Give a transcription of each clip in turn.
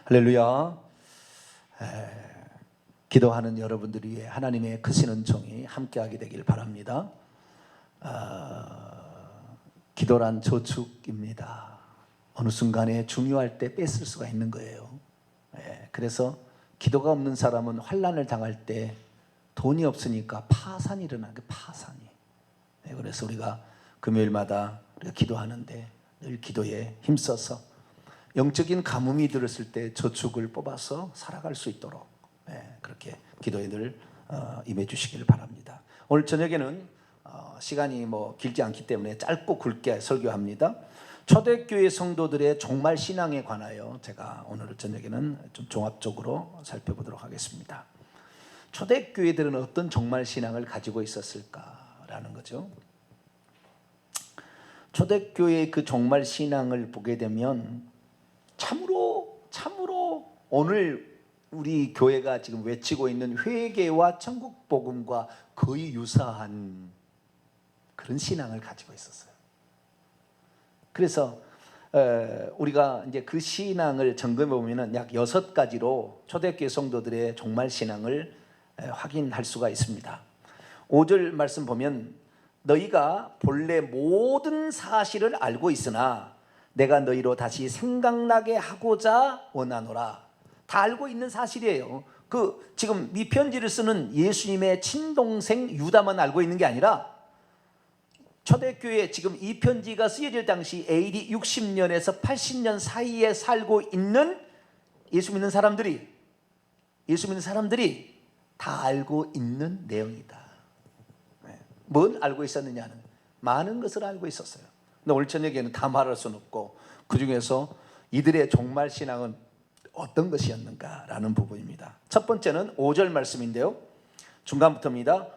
할렐루야. 기도하는 여러분들 위해 하나님의 크신 은총이 함께하게 되길 바랍니다. 기도란 저축입니다. 어느 순간에 중요할 때 뺏을 수가 있는 거예요. 그래서 기도가 없는 사람은 환난을 당할 때 돈이 없으니까 파산이 일어나는 거예요. 파산이. 그래서 우리가 금요일마다 우리가 기도하는데 늘 기도에 힘써서 영적인 가뭄이 들었을 때 저축을 뽑아서 살아갈 수 있도록 그렇게 기도에 늘 임해 주시기를 바랍니다. 오늘 저녁에는 시간이 길지 않기 때문에 짧고 굵게 설교합니다. 초대교회 성도들의 종말 신앙에 관하여 제가 오늘 저녁에는 좀 종합적으로 살펴보도록 하겠습니다. 초대교회들은 어떤 종말 신앙을 가지고 있었을까라는 거죠. 초대교회의 그 종말 신앙을 보게 되면 참으로 오늘 우리 교회가 지금 외치고 있는 회개와 천국 복음과 거의 유사한 그런 신앙을 가지고 있었어요. 그래서 우리가 이제 그 신앙을 점검해 보면은 약 6가지로 초대교회 성도들의 종말 신앙을 확인할 수가 있습니다. 5절 말씀 보면 너희가 본래 모든 사실을 알고 있으나 내가 너희로 다시 생각나게 하고자 원하노라. 다 알고 있는 사실이에요. 지금 이 편지를 쓰는 예수님의 친동생 유다만 알고 있는 게 아니라 초대교회에 지금 이 편지가 쓰여질 당시 AD 60년에서 80년 사이에 살고 있는 예수 믿는 사람들이 다 알고 있는 내용이다. 뭘 알고 있었느냐는 많은 것을 알고 있었어요. 근데 오늘 저녁에는 다 말할 수는 없고 그 중에서 이들의 종말 신앙은 어떤 것이었는가라는 부분입니다. 첫 번째는 5절 말씀인데요. 중간부터입니다.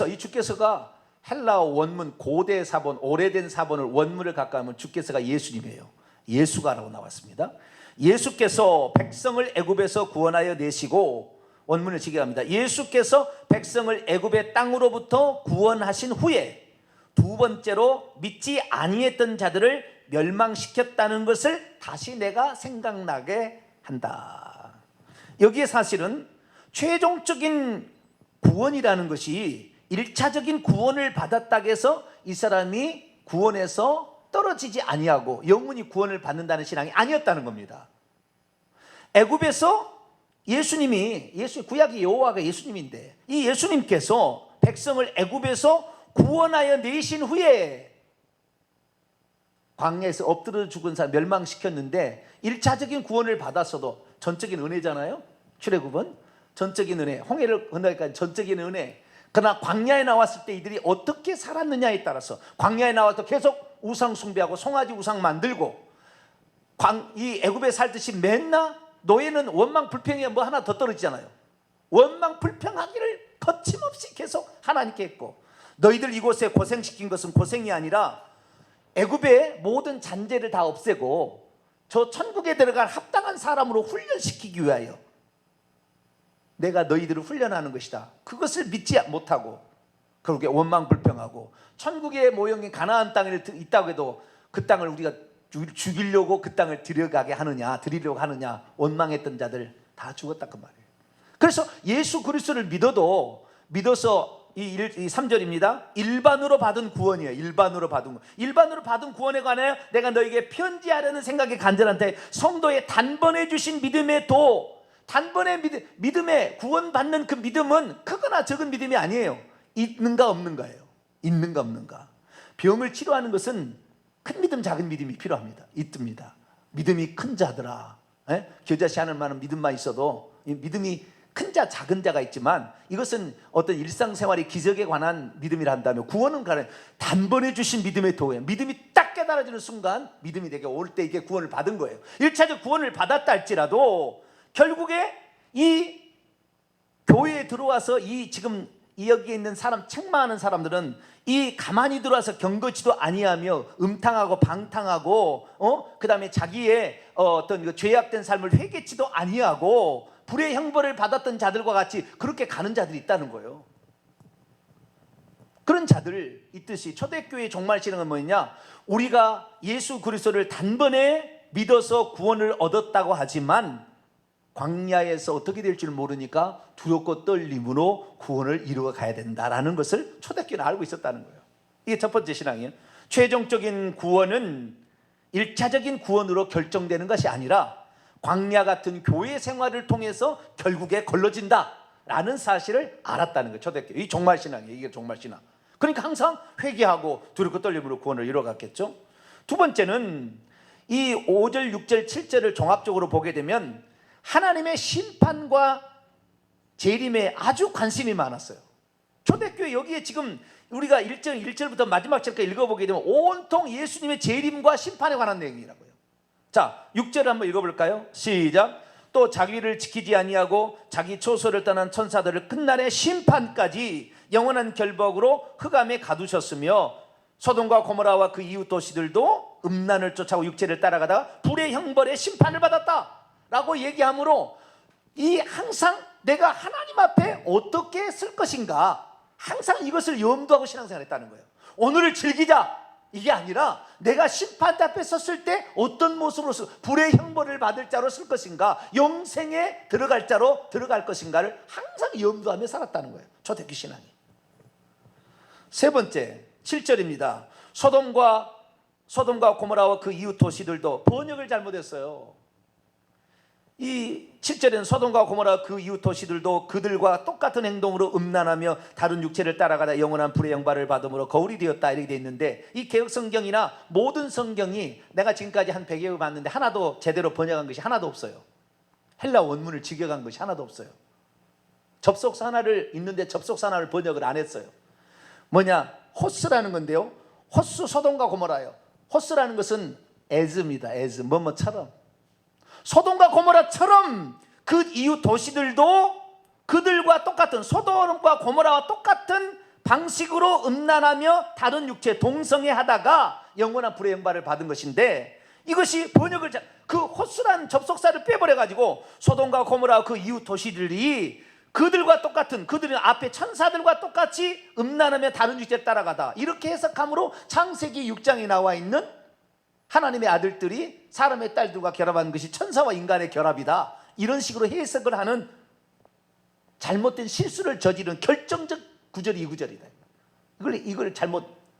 이 주께서가 헬라어 원문 고대 사본, 오래된 사본을 원문을 가까우면 주께서가 예수님이에요. 예수가라고 나왔습니다. 예수께서 백성을 애굽에서 구원하여 내시고, 원문을 지게합니다. 예수께서 백성을 애굽의 땅으로부터 구원하신 후에 두 번째로 믿지 아니했던 자들을 멸망시켰다는 것을 다시 내가 생각나게 한다. 여기에 사실은 최종적인 구원이라는 것이 1차적인 구원을 받았다고 해서 이 사람이 구원에서 떨어지지 아니하고 영원히 구원을 받는다는 신앙이 아니었다는 겁니다. 애굽에서 구약의 여호와가 예수님인데 이 예수님께서 백성을 애굽에서 구원하여 내신 후에 광야에서 엎드려 죽은 사람 멸망시켰는데 1차적인 구원을 받았어도 전적인 은혜잖아요. 출애굽은 전적인 은혜, 홍해를 건너기까지 전적인 은혜. 그러나 광야에 나왔을 때 이들이 어떻게 살았느냐에 따라서 광야에 나와서 계속 우상 숭배하고 송아지 우상 만들고 이 애굽에 살듯이 맨날 노예는 원망 불평에 하나 더 떨어지잖아요. 원망 불평하기를 거침없이 계속 하나님께 했고, 너희들 이곳에 고생시킨 것은 고생이 아니라 애굽의 모든 잔재를 다 없애고 저 천국에 들어갈 합당한 사람으로 훈련시키기 위하여 내가 너희들을 훈련하는 것이다. 그것을 믿지 못하고 그렇게 원망 불평하고 천국의 모형인 가나안 땅에 있다고 해도 그 땅을 우리가 죽이려고 그 땅을 드리려고 하느냐 원망했던 자들 다 죽었다 그 말이에요. 그래서 예수 그리스도를 믿어서 이 3절입니다. 일반으로 받은 구원이에요. 일반으로 받은 구원에 관하여 내가 너에게 편지하려는 생각이 간절한데, 성도의 단번에 주신 믿음의 단번에 믿음에 구원받는 그 믿음은 크거나 적은 믿음이 아니에요. 있는가 없는가예요. 있는가 없는가. 병을 치료하는 것은 큰 믿음 작은 믿음이 필요합니다. 있습니다. 믿음이 큰 자들아, 겨자씨 하늘만한 믿음만 있어도 믿음이 큰 자 작은 자가 있지만 이것은 어떤 일상생활의 기적에 관한 믿음이라 한다면, 구원은 가는 단번에 주신 믿음의 도예요. 믿음이 딱 깨달아지는 순간 믿음이 내게 올 때 이게 구원을 받은 거예요. 1차적 구원을 받았다 할지라도 결국에 이 교회에 들어와서 지금 여기에 있는 책망하는 사람들은 이 가만히 들어와서 경거지도 아니하며 음탕하고 방탕하고 그 다음에 자기의 어떤 죄악된 삶을 회개치도 아니하고 불의 형벌을 받았던 자들과 같이 그렇게 가는 자들이 있다는 거예요. 그런 자들 있듯이 초대교회의 종말 신앙은 뭐냐? 우리가 예수 그리스도를 단번에 믿어서 구원을 얻었다고 하지만 광야에서 어떻게 될 줄 모르니까 두렵고 떨림으로 구원을 이루어 가야 된다라는 것을 초대교회는 알고 있었다는 거예요. 이게 첫 번째 신앙이에요. 최종적인 구원은 1차적인 구원으로 결정되는 것이 아니라 광야 같은 교회 생활을 통해서 결국에 걸러진다라는 사실을 알았다는 거예요. 초대교회. 이 종말신앙이에요. 이게 종말신앙. 그러니까 항상 회개하고 두렵고 떨림으로 구원을 이루어갔겠죠. 두 번째는 이 5절, 6절, 7절을 종합적으로 보게 되면 하나님의 심판과 재림에 아주 관심이 많았어요. 초대교회 여기에 지금 우리가 1절부터 마지막 절까지 읽어보게 되면 온통 예수님의 재림과 심판에 관한 내용이라고요. 자, 6절을 한번 읽어볼까요? 시작. 또 자기를 지키지 아니하고 자기 초소를 떠난 천사들을 끝날의 심판까지 영원한 결박으로 흑암에 가두셨으며 소돔과 고모라와 그 이웃 도시들도 음란을 쫓아오고 육체를 따라가다가 불의 형벌의 심판을 받았다 라고 얘기하므로 이 항상 내가 하나님 앞에 어떻게 쓸 것인가 항상 이것을 염두하고 신앙생활을 했다는 거예요. 오늘을 즐기자 이게 아니라 내가 심판 앞에 섰을 때 어떤 모습으로 불의 형벌을 받을 자로 쓸 것인가, 영생에 들어갈 자로 들어갈 것인가를 항상 염두하며 살았다는 거예요. 초대교회 신앙이. 세 번째 7절입니다. 소돔과 고모라와 그 이웃 도시들도 번역을 잘못했어요. 이 7절에는 소돔과 고모라 그 이웃 도시들도 그들과 똑같은 행동으로 음란하며 다른 육체를 따라가다 영원한 불의 형벌을 받음으로 거울이 되었다 이렇게 돼 있는데, 이 개역 성경이나 모든 성경이 내가 지금까지 한 100여 개 봤는데 하나도 제대로 번역한 것이 하나도 없어요. 헬라 원문을 직역한 것이 하나도 없어요. 접속사 하나를 있는데 접속사 하나를 번역을 안 했어요. 뭐냐, 호스라는 건데요, 호스 소돔과 고모라예요. 호스라는 것은 에즈입니다. 에즈, 뭐뭐처럼. 소돔과 고모라처럼 그 이웃 도시들도 그들과 똑같은, 소돔과 고모라와 똑같은 방식으로 음란하며 다른 육체 동성애하다가 영원한 불의 형벌을 받은 것인데, 이것이 번역을 그 호스란 접속사를 빼버려가지고 소돔과 고모라 그 이웃 도시들이 그들과 똑같은, 그들은 앞에 천사들과 똑같이 음란하며 다른 육체에 따라가다 이렇게 해석함으로 창세기 6장에 나와 있는 하나님의 아들들이 사람의 딸들과 결합한 것이 천사와 인간의 결합이다, 이런 식으로 해석을 하는 잘못된 실수를 저지른 결정적 구절이 이 구절이다. 이걸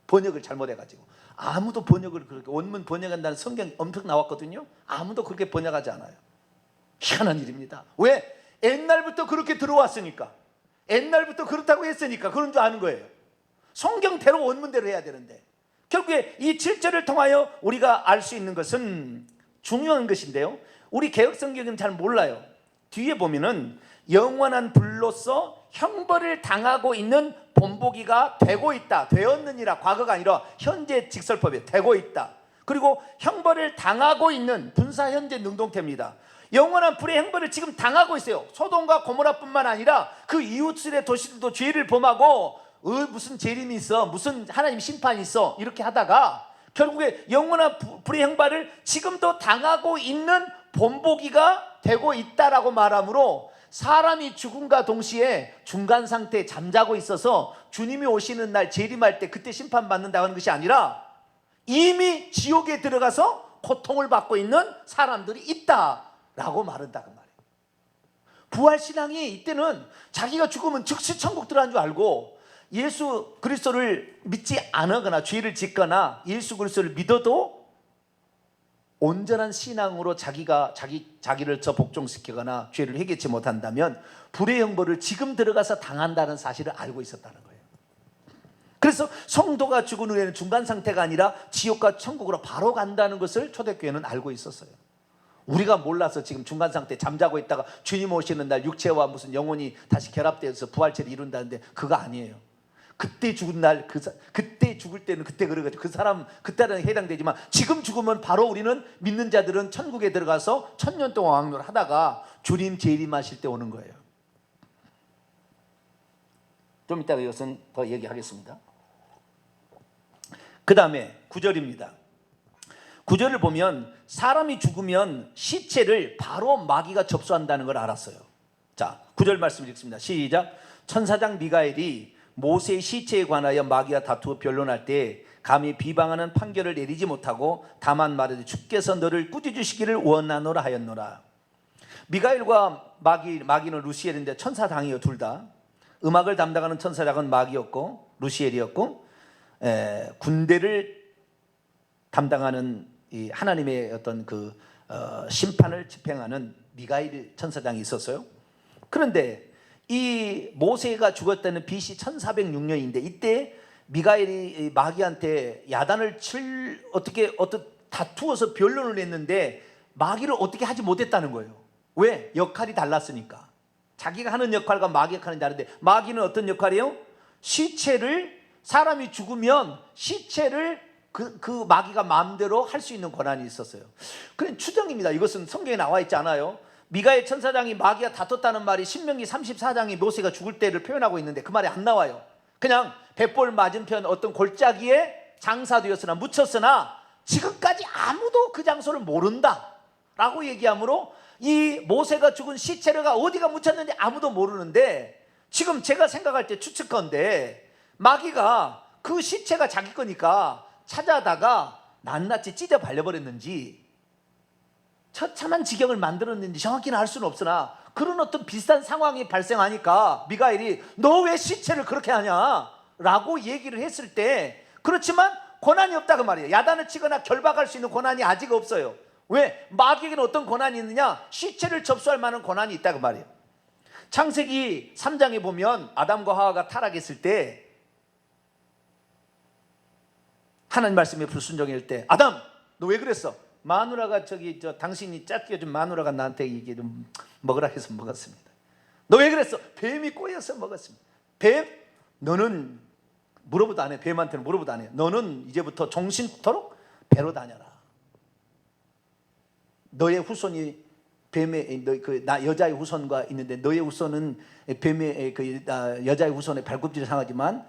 번역을 잘못해가지고 아무도 번역을 그렇게 원문 번역한다는 성경이 엄청 나왔거든요. 아무도 그렇게 번역하지 않아요. 희한한 일입니다. 왜? 옛날부터 그렇게 들어왔으니까, 옛날부터 그렇다고 했으니까 그런 줄 아는 거예요. 성경대로 원문대로 해야 되는데, 결국에 이 7절을 통하여 우리가 알 수 있는 것은 중요한 것인데요, 우리 개역성경은 잘 몰라요. 뒤에 보면은 영원한 불로서 형벌을 당하고 있는 본보기가 되고 있다, 되었느니라, 과거가 아니라 현재 직설법에 되고 있다. 그리고 형벌을 당하고 있는 분사 현재 능동태입니다. 영원한 불의 형벌을 지금 당하고 있어요. 소돔과 고모라뿐만 아니라 그 이웃들의 도시들도 죄를 범하고 무슨 재림이 있어, 무슨 하나님 심판이 있어, 이렇게 하다가 결국에 영원한 불의 형벌을 지금도 당하고 있는 본보기가 되고 있다라고 말하므로, 사람이 죽음과 동시에 중간 상태에 잠자고 있어서 주님이 오시는 날 재림할 때 그때 심판받는다고 하는 것이 아니라 이미 지옥에 들어가서 고통을 받고 있는 사람들이 있다라고 말한다고 말해요. 부활신앙이 이때는 자기가 죽으면 즉시 천국 들어간 줄 알고, 예수 그리스도를 믿지 않거나 죄를 짓거나 예수 그리스도를 믿어도 온전한 신앙으로 자기를 복종시키거나 죄를 회개치 못한다면 불의 형벌을 지금 들어가서 당한다는 사실을 알고 있었다는 거예요. 그래서 성도가 죽은 후에는 중간 상태가 아니라 지옥과 천국으로 바로 간다는 것을 초대교회는 알고 있었어요. 우리가 몰라서 지금 중간 상태에 잠자고 있다가 주님 오시는 날 육체와 무슨 영혼이 다시 결합되어서 부활체를 이룬다는데 그거 아니에요. 그때 죽은 날, 그때 죽을 때는 그때 그래가지고 그 사람 그때는 해당되지만, 지금 죽으면 바로 우리는 믿는 자들은 천국에 들어가서 1000년 동안 왕노를 하다가 주님 재림하실 때 오는 거예요. 좀 이따가 이것은 더 얘기하겠습니다. 그 다음에 9절입니다. 9절을 보면 사람이 죽으면 시체를 바로 마귀가 접수한다는 걸 알았어요. 자, 9절 말씀 읽습니다. 시작. 천사장 미가엘이 모세의 시체에 관하여 마귀와 다투어 변론할 때 감히 비방하는 판결을 내리지 못하고 다만 말하되 주께서 너를 꾸짖으시기를 원하노라 하였노라. 미가엘과 마귀는 루시엘인데 천사당이요, 둘 다. 음악을 담당하는 천사장은 마귀였고 루시엘이었고, 군대를 담당하는 이 하나님의 어떤 그 심판을 집행하는 미가엘 천사장이 있었어요. 그런데 이 모세가 죽었다는 BC 1406년인데 이때 미가엘이 마귀한테 야단을 어떻게 다투어서 변론을 했는데 마귀를 어떻게 하지 못했다는 거예요. 왜? 역할이 달랐으니까. 자기가 하는 역할과 마귀가 하는 역할이 다른데, 마귀는 어떤 역할이에요? 시체를, 사람이 죽으면 시체를 그 마귀가 마음대로 할 수 있는 권한이 있었어요. 그건 추정입니다. 이것은 성경에 나와 있지 않아요. 미가엘 천사장이 마귀와 다퉜다는 말이 신명기 34장이 모세가 죽을 때를 표현하고 있는데 그 말이 안 나와요. 그냥 뱃볼 맞은편 어떤 골짜기에 장사되었으나 묻혔으나 지금까지 아무도 그 장소를 모른다 라고 얘기하므로, 이 모세가 죽은 시체가 어디가 묻혔는지 아무도 모르는데, 지금 제가 생각할 때 추측컨대 마귀가 그 시체가 자기 거니까 찾아다가 낱낱이 찢어 발려버렸는지 처참한 지경을 만들었는지 정확히는 알 수는 없으나, 그런 어떤 비슷한 상황이 발생하니까 미가엘이 너 왜 시체를 그렇게 하냐 라고 얘기를 했을 때, 그렇지만 권한이 없다고 말이에요. 야단을 치거나 결박할 수 있는 권한이 아직 없어요. 왜? 마귀에게는 어떤 권한이 있느냐? 시체를 접수할 만한 권한이 있다고 말이에요. 창세기 3장에 보면 아담과 하와가 타락했을 때 하나님 말씀에 불순종할 때, 아담 너 왜 그랬어? 마누라가 당신이 짝여준 마누라가 나한테 이게 좀 먹으라 해서 먹었습니다. 너 왜 그랬어? 뱀이 꼬여서 먹었습니다. 뱀, 너는 물어보도 안 해. 뱀한테는 물어보도 안 해. 너는 이제부터 종신토록 배로 다녀라. 너의 후손이 뱀의 여자의 후손과 있는데, 너의 후손은 뱀의 여자의 후손의 발굽질을 상하지만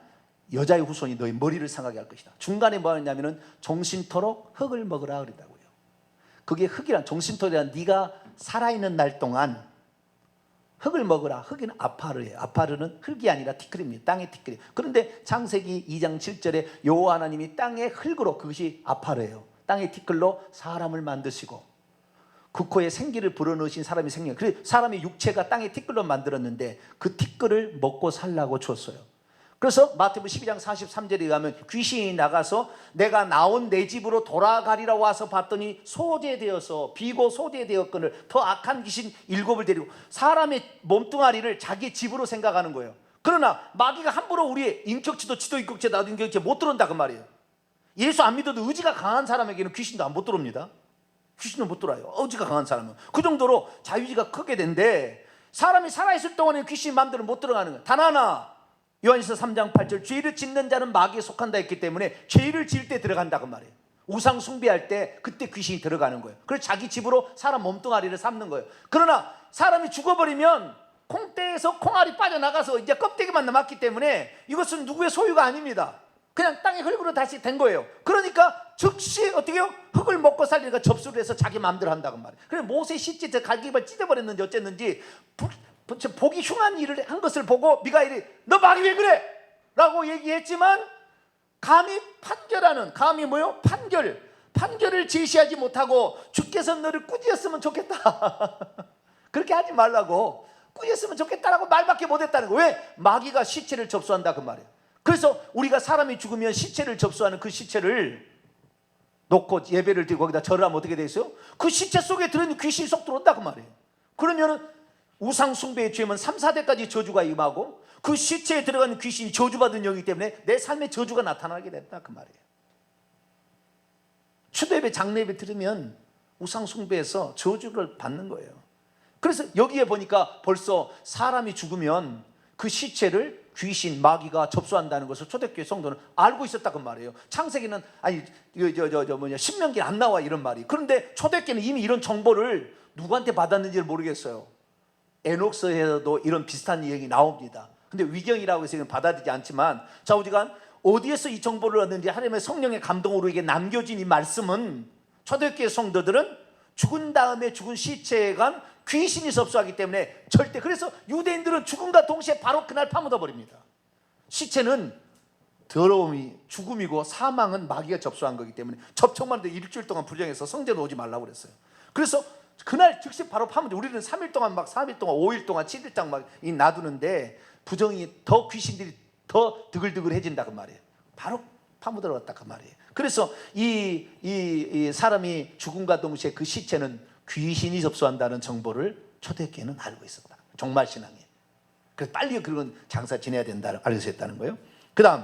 여자의 후손이 너의 머리를 상하게 할 것이다. 중간에 뭐 하냐면은 종신토록 흙을 먹으라 그랬다고요. 그게 흙이란, 종신토록이란 네가 살아있는 날 동안 흙을 먹으라. 흙은 아파르예요. 아파르는 흙이 아니라 티끌입니다. 땅의 티끌이. 그런데 창세기 2장 7절에 여호와 하나님이 땅의 흙으로, 그것이 아파르예요, 땅의 티끌로 사람을 만드시고 그 코에 생기를 불어넣으신 사람이 생겨. 그래서 사람의 육체가 땅의 티끌로 만들었는데 그 티끌을 먹고 살라고 줬어요. 그래서 마태복음 12장 43절에 의하면 귀신이 나가서 내가 나온 내 집으로 돌아가리라 와서 봤더니 소재되어서 비고 소재되었거늘 더 악한 귀신 7을 데리고, 사람의 몸뚱아리를 자기 집으로 생각하는 거예요. 그러나 마귀가 함부로 우리의 인격체도 지도 인격체 나도 인격체 못 들어온다 그 말이에요. 예수 안 믿어도 의지가 강한 사람에게는 귀신도 못 들어옵니다. 귀신은 못 들어와요. 의지가 강한 사람은. 그 정도로 자유의지가 크게 된데, 사람이 살아있을 동안에 귀신이 마음대로 못 들어가는 거예요. 단 하나, 요한일서 3장 8절, 죄를 짓는 자는 마귀에 속한다 했기 때문에 죄를 지을 때 들어간다고 말해요. 우상 숭배할 때 그때 귀신이 들어가는 거예요. 그래서 자기 집으로 사람 몸뚱아리를 삼는 거예요. 그러나 사람이 죽어버리면 콩대에서 콩알이 빠져나가서 이제 껍데기만 남았기 때문에 이것은 누구의 소유가 아닙니다. 그냥 땅의 흙으로 다시 된 거예요. 그러니까 즉시 어떻게 해요? 흙을 먹고 살리니까 접수를 해서 자기 마음대로 한다고 말이에요. 그래서 모세 시체 갈기발 찢어버렸는지 어쨌는지 보기 흉한 일을 한 것을 보고 미가엘이 너 마귀 왜 그래? 라고 얘기했지만, 감히 판결하는, 감히 뭐요? 판결을 제시하지 못하고 주께서 너를 꾸짖었으면 좋겠다 그렇게 하지 말라고, 꾸짖었으면 좋겠다라고 말밖에 못했다는 거예요. 왜? 마귀가 시체를 접수한다 그 말이에요. 그래서 우리가 사람이 죽으면 시체를 접수하는 그 시체를 놓고 예배를 드리고 거기다 절을 하면 어떻게 돼 있어요? 그 시체 속에 들어있는 귀신이 쏙 들어온다 그 말이에요. 그러면은 우상 숭배의 죄면 3, 4대까지 저주가 임하고 그 시체에 들어가는 귀신이 저주받은 영이기 때문에 내 삶에 저주가 나타나게 됐다 그 말이에요. 추도예배, 장례예배 들으면 우상 숭배에서 저주를 받는 거예요. 그래서 여기에 보니까 벌써 사람이 죽으면 그 시체를 귀신, 마귀가 접수한다는 것을 초대교회 성도는 알고 있었다 그 말이에요. 창세기는 신명기는 안 나와 이런 말이. 그런데 초대교회는 이미 이런 정보를 누구한테 받았는지를 모르겠어요. 에녹서에도 이런 비슷한 얘기 나옵니다. 근데 위경이라고 해서 받아들이지 않지만, 좌우지간 어디에서 이 정보를 얻는지 하나님의 성령의 감동으로 이게 남겨진 이 말씀은, 초대교회 성도들은 죽은 다음에 죽은 시체에 간 귀신이 접수하기 때문에 절대, 그래서 유대인들은 죽음과 동시에 바로 그날 파묻어 버립니다. 시체는 더러움이 죽음이고 사망은 마귀가 접수한 거기 때문에 접촉만 해도 일주일 동안 불령해서 성전에 오지 말라고 그랬어요. 그래서 그날 즉시 바로 파면 돼. 우리는 3일 동안 막 3일 동안 5일 동안 7일장 막 놔두는데 부정이 더 귀신들이 더 드글드글해진다 그 말이에요. 바로 파묻어갔다 그 말이에요. 그래서 이 사람이 죽음과 동시에 그 시체는 귀신이 접수한다는 정보를 초대교회는 알고 있었다. 종말 신앙이에요. 그래서 빨리 그런 장사 지내야 된다 알고 있었다는 거예요. 그 다음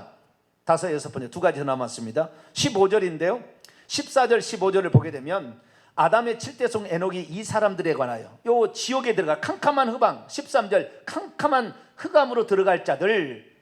5, 6번째 두 가지 더 남았습니다. 15절인데요 14절 15절을 보게 되면 아담의 7대손 에녹이 이 사람들에 관하여 요 지옥에 들어가 캄캄한 흑암 13절 캄캄한 흑암으로 들어갈 자들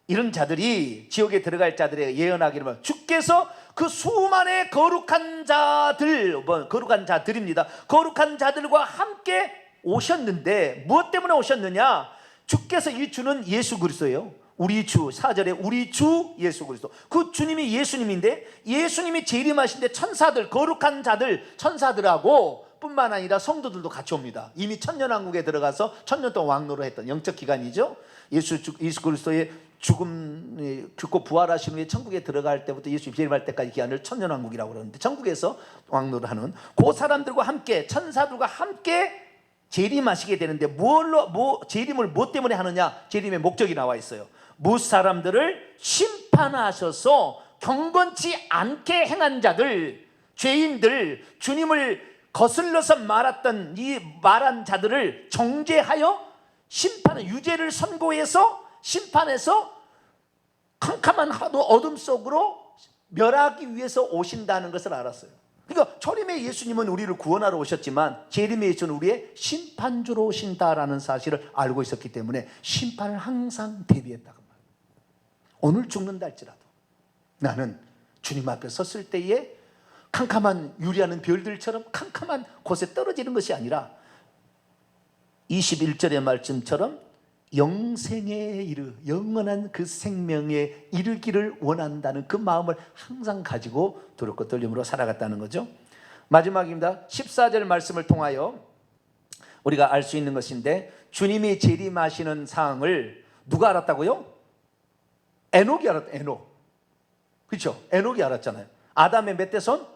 이런 자들이 지옥에 들어갈 자들에 예언하기를 주께서 그 수많은 거룩한 자들 거룩한 자들입니다. 거룩한 자들과 함께 오셨는데 무엇 때문에 오셨느냐? 주께서 이 주는 예수 그리스도예요. 우리 주 4절에 우리 주 예수 그리스도 그 주님이 예수님인데 예수님이 재림하신데 천사들 거룩한 자들 천사들하고 뿐만 아니라 성도들도 같이 옵니다. 이미 천년왕국에 들어가서 천년 동안 왕노를 했던 영적 기간이죠. 예수 그리스도의 죽고 부활하신 후에 천국에 들어갈 때부터 예수 재림할 때까지 기간을 천년왕국이라고 그러는데 천국에서 왕노를 하는 그 사람들과 함께 천사들과 함께 재림하시게 되는데 재림을 무엇 때문에 하느냐? 재림의 목적이 나와 있어요. 무 사람들을 심판하셔서 경건치 않게 행한 자들 죄인들 주님을 거슬러서 말한 자들을 정죄하여 심판의 유죄를 선고해서 심판해서 캄캄한 하도 어둠 속으로 멸하기 위해서 오신다는 것을 알았어요. 그러니까 초림의 예수님은 우리를 구원하러 오셨지만 재림의 예수는 우리의 심판주로 오신다라는 사실을 알고 있었기 때문에 심판을 항상 대비했다. 오늘 죽는다 할지라도 나는 주님 앞에 섰을 때에 캄캄한 유리하는 별들처럼 캄캄한 곳에 떨어지는 것이 아니라 21절의 말씀처럼 영생에 영원한 그 생명에 이르기를 원한다는 그 마음을 항상 가지고 두렵고 떨림으로 살아갔다는 거죠. 마지막입니다. 14절 말씀을 통하여 우리가 알 수 있는 것인데 주님이 재림하시는 사항을 누가 알았다고요? 에녹이 알았다. 에녹. 그렇죠? 에녹이 알았잖아요. 아담의 몇 대손?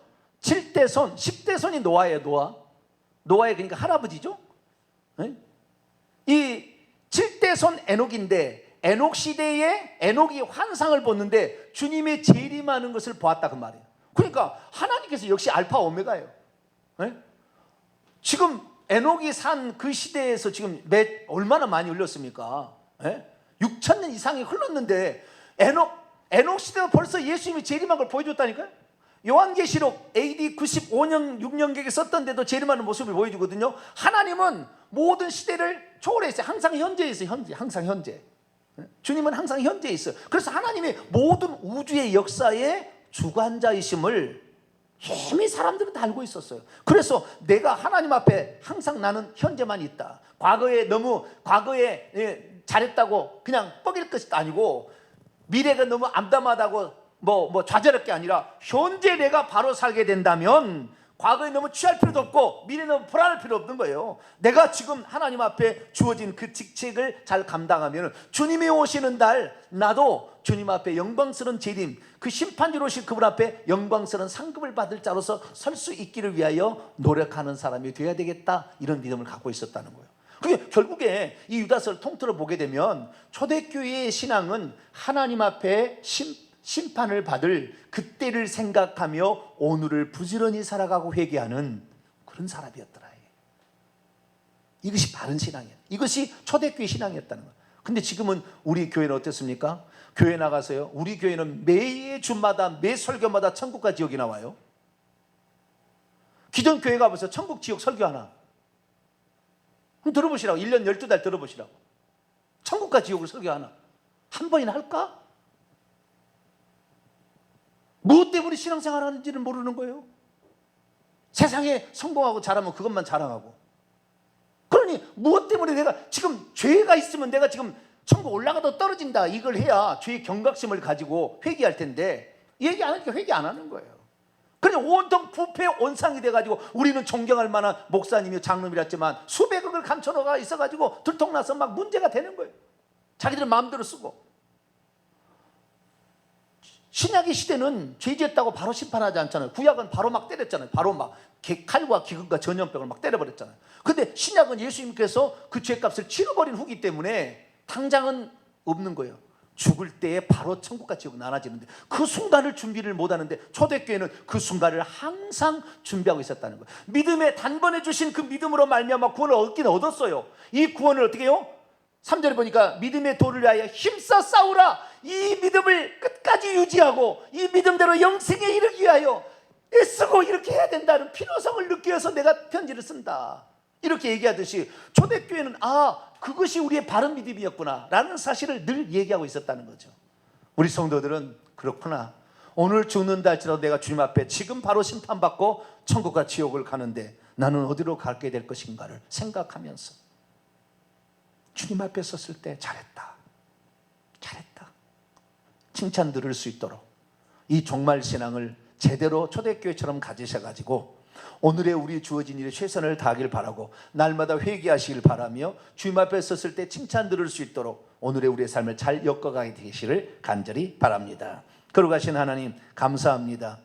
7대손, 10대손이 노아예요. 노아의 그러니까 할아버지죠. 네? 이 7대손 에녹인데 에녹 시대에 에녹이 환상을 보는데 주님의 재림하는 것을 보았다 그 말이에요. 그러니까 하나님께서 역시 알파 오메가예요. 네? 지금 에녹이 산 그 시대에서 지금 얼마나 많이 흘렀습니까? 네? 6,000년 이상이 흘렀는데 에녹 시대가 벌써 예수님이 재림한 걸 보여줬다니까요. 요한계시록 AD 95년 6년경에 썼던데도 재림하는 모습을 보여주거든요. 하나님은 모든 시대를 초월했어요. 항상 현재에 있어요. 항상 현재. 주님은 항상 현재에 있어요. 그래서 하나님이 모든 우주의 역사의 주관자이심을 이미 사람들은 다 알고 있었어요. 그래서 내가 하나님 앞에 항상 나는 현재만 있다. 과거에 잘했다고 그냥 뻐길 것이 아니고 미래가 너무 암담하다고 좌절할 게 아니라 현재 내가 바로 살게 된다면 과거에 너무 취할 필요도 없고 미래에 너무 불안할 필요 없는 거예요. 내가 지금 하나님 앞에 주어진 그 직책을 잘 감당하면 주님이 오시는 날 나도 주님 앞에 영광스러운 재림 그 심판주로 오실 그분 앞에 영광스러운 상급을 받을 자로서 설 수 있기를 위하여 노력하는 사람이 되어야 되겠다 이런 믿음을 갖고 있었다는 거예요. 그게 결국에 이 유다서를 통틀어 보게 되면 초대교회의 신앙은 하나님 앞에 심판을 받을 그때를 생각하며 오늘을 부지런히 살아가고 회개하는 그런 사람이었더라. 이것이 바른 신앙이에요. 이것이 초대교회 신앙이었다는 거예요. 근데 지금은 우리 교회는 어떻습니까? 교회 나가서요. 우리 교회는 매 주마다 매 설교마다 천국과 지옥이 나와요. 기존 교회 가보세요. 천국 지옥 설교 하나. 그럼 들어보시라고. 1년 12달 들어보시라고. 천국과 지옥을 설교 하나. 한 번이나 할까? 무엇 때문에 신앙생활 하는지를 모르는 거예요. 세상에 성공하고 잘하면 그것만 자랑하고. 그러니 무엇 때문에 내가 지금 죄가 있으면 내가 지금 천국 올라가도 떨어진다 이걸 해야 죄의 경각심을 가지고 회개할 텐데 얘기 안 하니까 회개 안 하는 거예요. 그러니 온통 부패 온상이 돼가지고 우리는 존경할 만한 목사님이 장로님이랬지만 수백억을 감춰놓아 있어가지고 들통나서 막 문제가 되는 거예요. 자기들은 마음대로 쓰고. 신약의 시대는 죄 지었다고 바로 심판하지 않잖아요. 구약은 바로 막 때렸잖아요. 바로 막 칼과 기근과 전염병을 막 때려버렸잖아요. 근데 신약은 예수님께서 그 죄값을 치러버린 후기 때문에 당장은 없는 거예요. 죽을 때에 바로 천국과 지옥 나눠지는데 그 순간을 준비를 못하는데 초대교회는 그 순간을 항상 준비하고 있었다는 거예요. 믿음에 단번에 주신 그 믿음으로 말미암아 구원을 얻긴 얻었어요. 이 구원을 어떻게 해요? 3절에 보니까 믿음의 도를 위하여 힘써 싸우라. 이 믿음을 끝까지 유지하고 이 믿음대로 영생에 이르기 위하여 애쓰고 이렇게 해야 된다는 필요성을 느끼기 위해서 내가 편지를 쓴다. 이렇게 얘기하듯이 초대교회는 그것이 우리의 바른 믿음이었구나 라는 사실을 늘 얘기하고 있었다는 거죠. 우리 성도들은 그렇구나. 오늘 죽는다 할지라도 내가 주님 앞에 지금 바로 심판받고 천국과 지옥을 가는데 나는 어디로 가게 될 것인가를 생각하면서 주님 앞에 섰을 때 잘했다 칭찬 들을 수 있도록 이 종말 신앙을 제대로 초대교회처럼 가지셔가지고 오늘의 우리 주어진 일에 최선을 다하길 바라고 날마다 회개하시길 바라며 주님 앞에 섰을 때 칭찬 들을 수 있도록 오늘의 우리의 삶을 잘 엮어가게 되시기를 간절히 바랍니다. 거룩하신 하나님 감사합니다.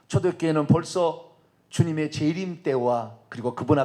초대교회는 벌써 주님의 재림 때와 그리고 그분